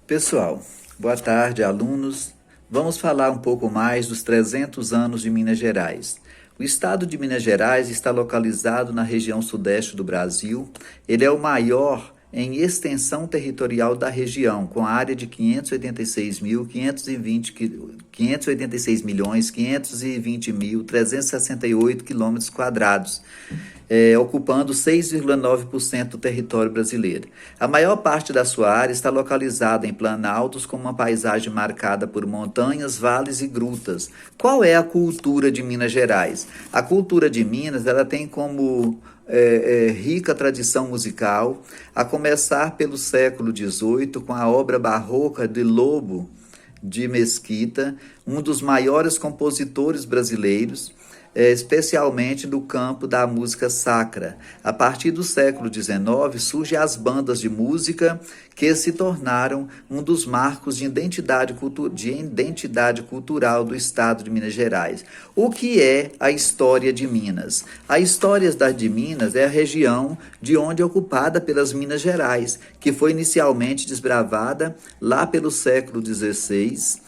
Pessoal, boa tarde, alunos. Vamos falar um pouco mais dos 300 anos de Minas Gerais. O estado de Minas Gerais está localizado na região sudeste do Brasil. Ele é o maior em extensão territorial da região, com a área de 586.520.368 quilômetros quadrados, ocupando 6,9% do território brasileiro. A maior parte da sua área está localizada em planaltos, com uma paisagem marcada por montanhas, vales e grutas. Qual é a cultura de Minas Gerais? A cultura de Minas, ela tem como rica tradição musical, a começar pelo século XVIII, com a obra barroca de Lobo de Mesquita, um dos maiores compositores brasileiros, especialmente no campo da música sacra. A partir do século XIX, surgem as bandas de música que se tornaram um dos marcos de identidade cultural do estado de Minas Gerais. O que é a história de Minas? A história de Minas é a região de onde é ocupada pelas Minas Gerais, que foi inicialmente desbravada lá pelo século XVI,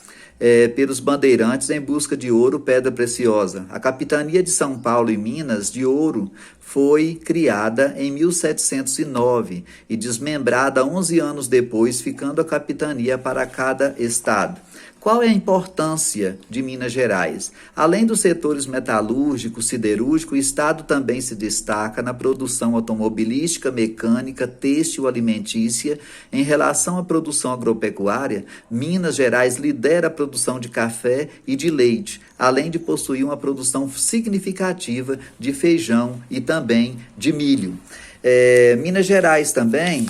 pelos bandeirantes em busca de ouro, pedra preciosa. A capitania de São Paulo e Minas de Ouro foi criada em 1709 e desmembrada 11 anos depois, ficando a capitania para cada estado. Qual é a importância de Minas Gerais? Além dos setores metalúrgico, siderúrgico, o estado também se destaca na produção automobilística, mecânica, têxtil, alimentícia. Em relação à produção agropecuária, Minas Gerais lidera a produção de café e de leite, além de possuir uma produção significativa de feijão e também de milho. Minas Gerais também,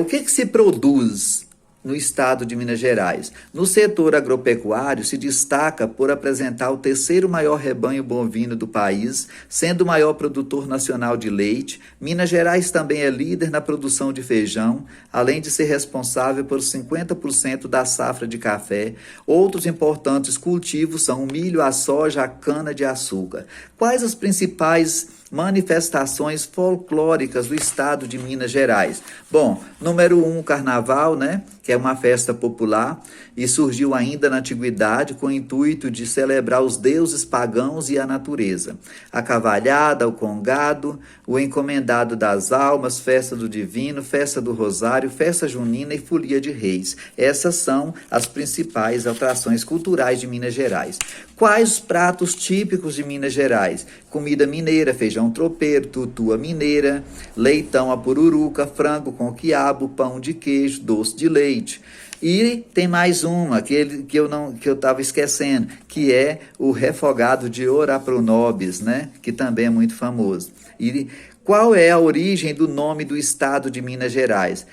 o que se produz no estado de Minas Gerais? No setor agropecuário, se destaca por apresentar o terceiro maior rebanho bovino do país, sendo o maior produtor nacional de leite. Minas Gerais também é líder na produção de feijão, além de ser responsável por 50% da safra de café. Outros importantes cultivos são o milho, a soja, a cana-de-açúcar. Quais as principais manifestações folclóricas do estado de Minas Gerais? Bom, número 1, o carnaval, né? Que é uma festa popular e surgiu ainda na antiguidade com o intuito de celebrar os deuses pagãos e a natureza. A cavalhada, o congado, o encomendado das almas, festa do divino, festa do rosário, festa junina e folia de reis. Essas são as principais atrações culturais de Minas Gerais. Quais os pratos típicos de Minas Gerais? Comida mineira, feijão tropeiro, tutua mineira, leitão à pururuca, frango com quiabo, pão de queijo, doce de leite. E tem mais uma que eu estava esquecendo, que é o refogado de Orapronobis, né? Que também é muito famoso. E qual é a origem do nome do estado de Minas Gerais?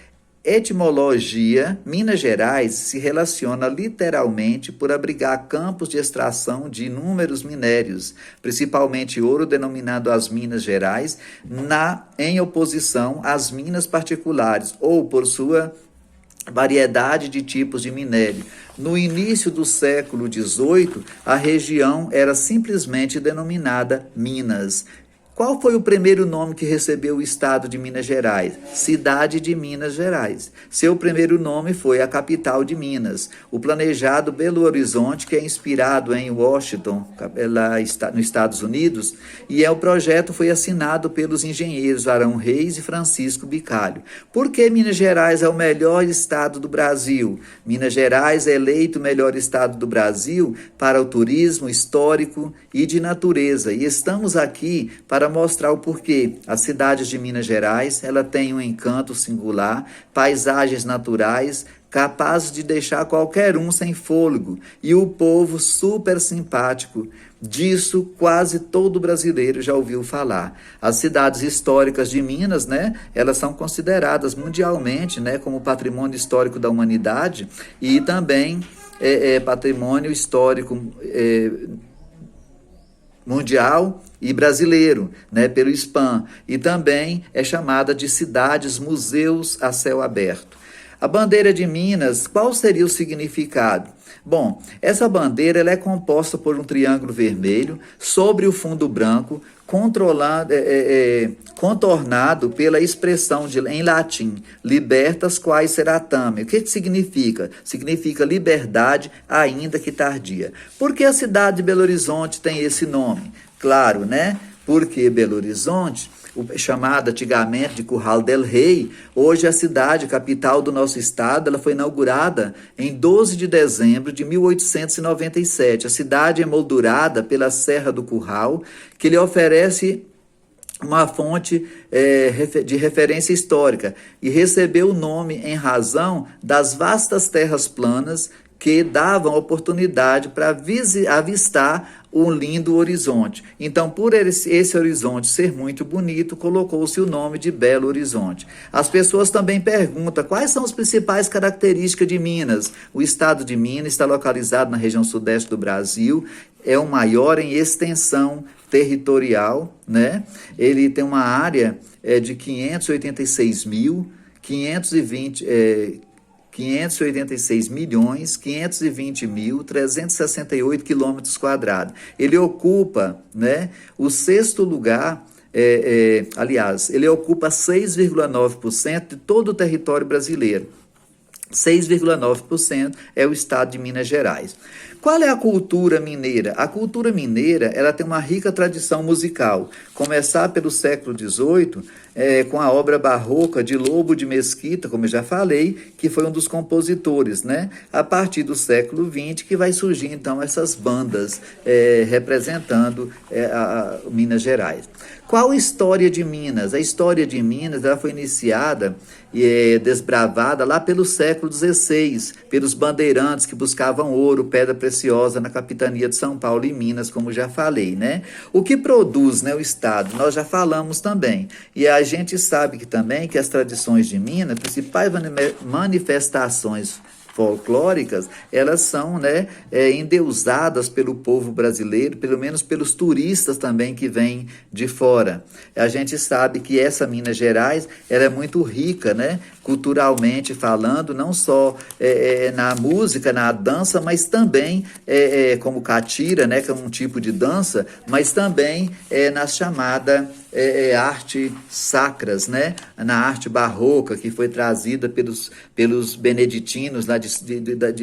Etimologia: Minas Gerais se relaciona literalmente por abrigar campos de extração de inúmeros minérios, principalmente ouro, denominado as Minas Gerais, em oposição às minas particulares, ou por sua variedade de tipos de minério. No início do século XVIII, a região era simplesmente denominada Minas. Qual foi o primeiro nome que recebeu o estado de Minas Gerais? Cidade de Minas Gerais. Seu primeiro nome foi a capital de Minas. O planejado Belo Horizonte, que é inspirado em Washington, lá nos Estados Unidos, e o projeto foi assinado pelos engenheiros Arão Reis e Francisco Bicalho. Por que Minas Gerais é o melhor estado do Brasil? Minas Gerais é eleito o melhor estado do Brasil para o turismo histórico e de natureza. E estamos aqui para mostrar o porquê. As cidades de Minas Gerais, ela tem um encanto singular, paisagens naturais capazes de deixar qualquer um sem fôlego e o povo super simpático. Disso quase todo brasileiro já ouviu falar. As cidades históricas de Minas, né, elas são consideradas mundialmente, né, como patrimônio histórico da humanidade e também patrimônio histórico mundial e brasileiro, né, pelo SPAM, e também é chamada de cidades museus a céu aberto. A bandeira de Minas, qual seria o significado? Bom, essa bandeira ela é composta por um triângulo vermelho sobre o fundo branco, contornado pela expressão em latim, libertas quae seratame. O que significa? Significa liberdade, ainda que tardia. Por que a cidade de Belo Horizonte tem esse nome? Claro, né? Porque Belo Horizonte, chamada antigamente de Curral del Rei, hoje a cidade capital do nosso estado, ela foi inaugurada em 12 de dezembro de 1897. A cidade é moldurada pela Serra do Curral, que lhe oferece uma fonte de referência histórica e recebeu o nome em razão das vastas terras planas que davam oportunidade para avistar um lindo horizonte. Então, por esse horizonte ser muito bonito, colocou-se o nome de Belo Horizonte. As pessoas também perguntam quais são as principais características de Minas. O estado de Minas está localizado na região sudeste do Brasil, é o maior em extensão territorial, né? Ele tem uma área de 586.520.368 quilômetros quadrados. Ele ocupa, né, o sexto lugar, aliás, ele ocupa 6,9% de todo o território brasileiro. 6,9% é o estado de Minas Gerais. Qual é a cultura mineira? A cultura mineira ela tem uma rica tradição musical. Começar pelo século XVIII, com a obra barroca de Lobo de Mesquita, como eu já falei, que foi um dos compositores, né? A partir do século XX que vai surgir, então, essas bandas representando Minas Gerais. Qual a história de Minas? A história de Minas ela foi iniciada e desbravada lá pelo século XVI, pelos bandeirantes que buscavam ouro, pedra preciosa na capitania de São Paulo e Minas, como já falei, né? O que produz, né, o Estado? Nós já falamos também. E a gente sabe que também que as tradições de Minas, principais manifestações folclóricas, elas são, né, endeusadas pelo povo brasileiro, pelo menos pelos turistas também que vêm de fora. A gente sabe que essa Minas Gerais, ela é muito rica, né, culturalmente falando, não só na música, na dança, mas também como catira, né, que é um tipo de dança, mas também na chamada arte sacras, né, na arte barroca que foi trazida pelos beneditinos lá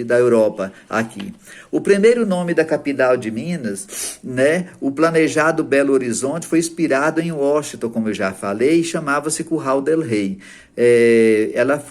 da Europa aqui. O primeiro nome da capital de Minas, né, o planejado Belo Horizonte, foi inspirado em Washington, como eu já falei, e chamava-se Curral del Rei. Ela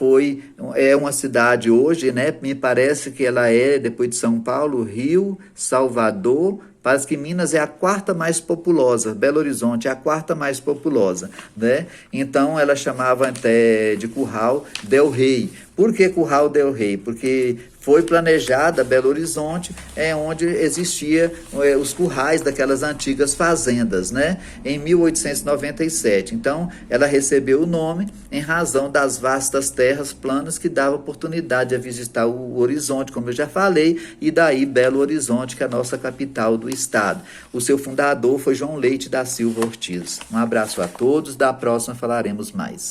é uma cidade hoje, né, me parece que ela depois de São Paulo, Rio, Salvador, parece que Minas é a quarta mais populosa, Belo Horizonte é a quarta mais populosa, né? Então ela chamava até de Curral del Rei. Por que Curral del Rei? Porque foi planejada Belo Horizonte, onde existia os currais daquelas antigas fazendas, né? Em 1897. Então ela recebeu o nome em razão das vastas terras planas que dava oportunidade de visitar o horizonte, como eu já falei, e daí Belo Horizonte, que é a nossa capital do estado. O seu fundador foi João Leite da Silva Ortiz. Um abraço a todos, da próxima falaremos mais.